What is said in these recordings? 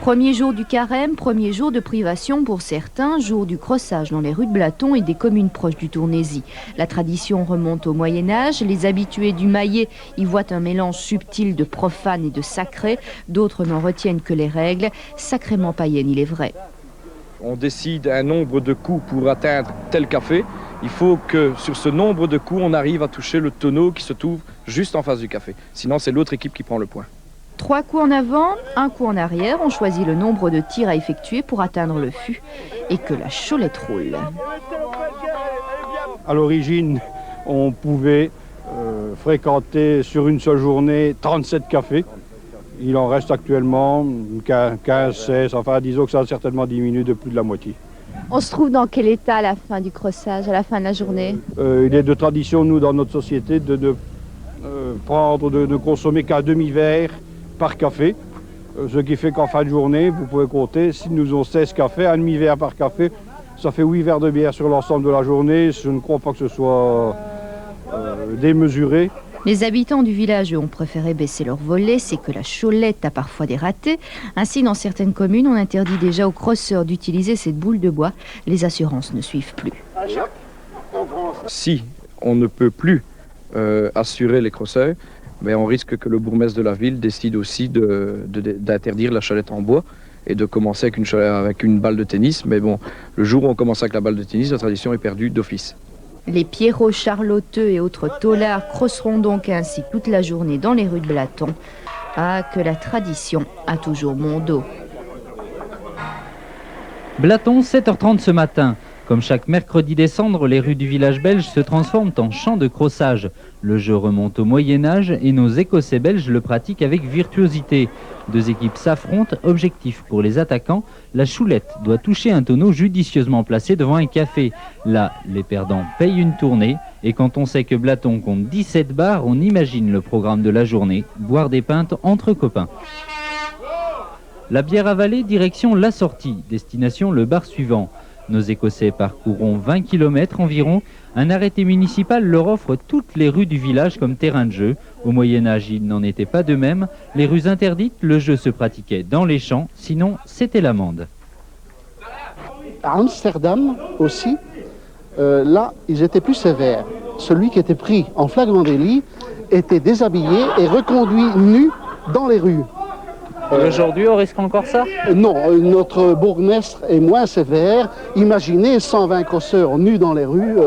Premier jour du carême, premier jour de privation pour certains, jour du crossage dans les rues de Blaton et des communes proches du Tournaisis. La tradition remonte au Moyen-Âge. Les habitués du maillet y voient un mélange subtil de profane et de sacré. D'autres n'en retiennent que les règles, sacrément païennes, il est vrai. On décide un nombre de coups pour atteindre tel café. Il faut que sur ce nombre de coups, on arrive à toucher le tonneau qui se trouve juste en face du café. Sinon, c'est l'autre équipe qui prend le point. 3 coups en avant, 1 coup en arrière. On choisit le nombre de tirs à effectuer pour atteindre le fût et que la cholette roule. À l'origine, on pouvait fréquenter sur une seule journée 37 cafés. Il en reste actuellement 15, 16, enfin disons que ça a certainement diminué de plus de la moitié. On se trouve dans quel état à la fin du crossage, à la fin de la journée? Il est de tradition, nous, dans notre société, de consommer qu'un demi-verre par café, ce qui fait qu'en fin de journée, vous pouvez compter, si nous avons 16 cafés, un demi-verre par café, ça fait 8 verres de bière sur l'ensemble de la journée. Je ne crois pas que ce soit démesuré. Les habitants du village ont préféré baisser leur volet, c'est que la cholette a parfois des ratés. Ainsi, dans certaines communes, on interdit déjà aux crosseurs d'utiliser cette boule de bois. Les assurances ne suivent plus. Si on ne peut plus assurer les crosseurs, mais on risque que le bourgmestre de la ville décide aussi d'interdire la cholette en bois et de commencer avec une balle de tennis. Mais bon, le jour où on commence avec la balle de tennis, la tradition est perdue d'office. Les Pierrots, Charlotteux et autres taulards crosseront donc ainsi toute la journée dans les rues de Blaton. Ah, que la tradition a toujours bon dos. Blaton, 7h30 ce matin. Comme chaque mercredi décembre, les rues du village belge se transforment en champ de crossage. Le jeu remonte au Moyen-Âge et nos Écossais belges le pratiquent avec virtuosité. 2 équipes s'affrontent, objectif pour les attaquants, la choulette doit toucher un tonneau judicieusement placé devant un café. Là, les perdants payent une tournée et quand on sait que Blaton compte 17 bars, on imagine le programme de la journée, boire des pintes entre copains. La bière avalée, direction la sortie, destination le bar suivant. Nos Écossais parcourront 20 km environ. Un arrêté municipal leur offre toutes les rues du village comme terrain de jeu. Au Moyen-Âge, il n'en était pas de même. Les rues interdites, le jeu se pratiquait dans les champs, sinon c'était l'amende. À Amsterdam aussi, là, ils étaient plus sévères. Celui qui était pris en flagrant délit était déshabillé et reconduit nu dans les rues. Aujourd'hui, on risque encore ça? Non, notre bourgmestre est moins sévère. Imaginez 120 crosseurs nus dans les rues,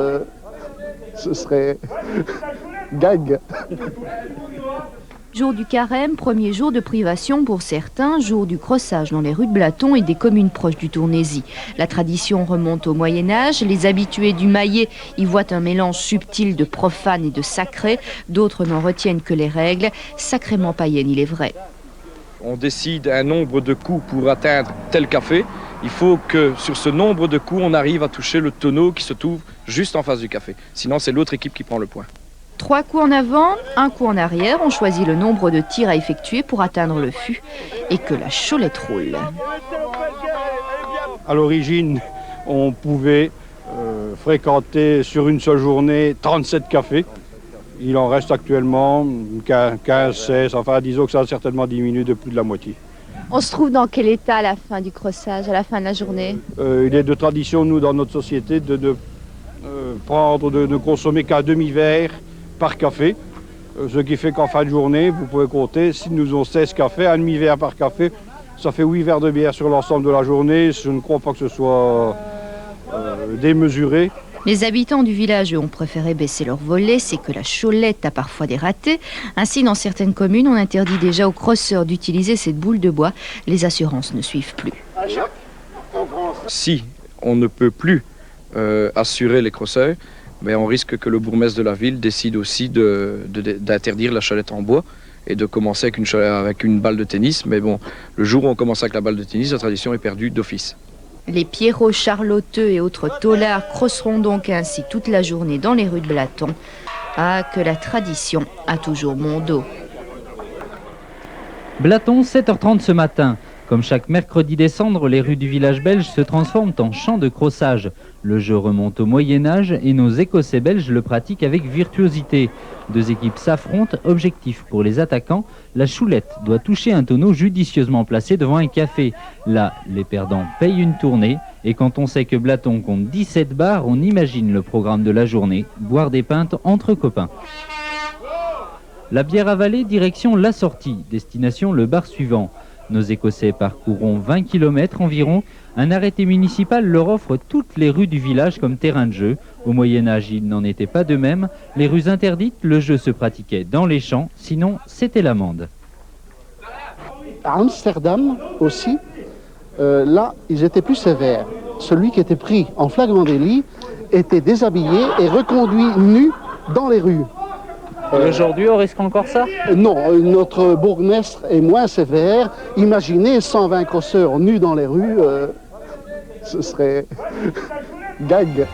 ce serait gag. Jour du carême, premier jour de privation pour certains, jour du crossage dans les rues de Blaton et des communes proches du Tournaisis. La tradition remonte au Moyen-Âge. Les habitués du maillet y voient un mélange subtil de profane et de sacré. D'autres n'en retiennent que les règles, sacrément païennes, il est vrai. On décide un nombre de coups pour atteindre tel café. Il faut que sur ce nombre de coups, on arrive à toucher le tonneau qui se trouve juste en face du café. Sinon, c'est l'autre équipe qui prend le point. 3 coups en avant, 1 coup en arrière. On choisit le nombre de tirs à effectuer pour atteindre le fût et que la cholette roule. À l'origine, on pouvait fréquenter sur une seule journée 37 cafés. Il en reste actuellement 15, 16, enfin disons que ça a certainement diminué de plus de la moitié. On se trouve dans quel état à la fin du crossage, à la fin de la journée? Il est de tradition, nous, dans notre société, de consommer qu'un demi-verre par café, ce qui fait qu'en fin de journée, vous pouvez compter, si nous avons 16 cafés, un demi-verre par café, ça fait 8 verres de bière sur l'ensemble de la journée. Je ne crois pas que ce soit démesuré. Les habitants du village ont préféré baisser leur volet, c'est que la cholette a parfois des ratés. Ainsi, dans certaines communes, on interdit déjà aux crosseurs d'utiliser cette boule de bois. Les assurances ne suivent plus. Si on ne peut plus assurer les crosseurs, mais on risque que le bourgmestre de la ville décide aussi d'interdire la cholette en bois et de commencer avec une balle de tennis. Mais bon, le jour où on commence avec la balle de tennis, la tradition est perdue d'office. Les Pierrots, Charlotteux et autres taulards crosseront donc ainsi toute la journée dans les rues de Blaton. Ah, que la tradition a toujours bon dos. Blaton, 7h30 ce matin. Comme chaque mercredi des Cendres, les rues du village belge se transforment en champ de crossage. Le jeu remonte au Moyen-Âge et nos Écossais belges le pratiquent avec virtuosité. Deux équipes s'affrontent, objectif pour les attaquants, la choulette doit toucher un tonneau judicieusement placé devant un café. Là, les perdants payent une tournée et quand on sait que Blaton compte 17 bars, on imagine le programme de la journée, boire des pintes entre copains. La bière avalée, direction la sortie, destination le bar suivant. Nos Écossais parcourront 20 km environ. Un arrêté municipal leur offre toutes les rues du village comme terrain de jeu. Au Moyen-Âge, il n'en était pas de même. Les rues interdites, le jeu se pratiquait dans les champs, sinon c'était l'amende. À Amsterdam aussi, là, ils étaient plus sévères. Celui qui était pris en flagrant délit était déshabillé et reconduit nu dans les rues. Aujourd'hui, on risque encore ça? Non, notre bourgmestre est moins sévère. Imaginez 120 crosseurs nus dans les rues, ce serait gag.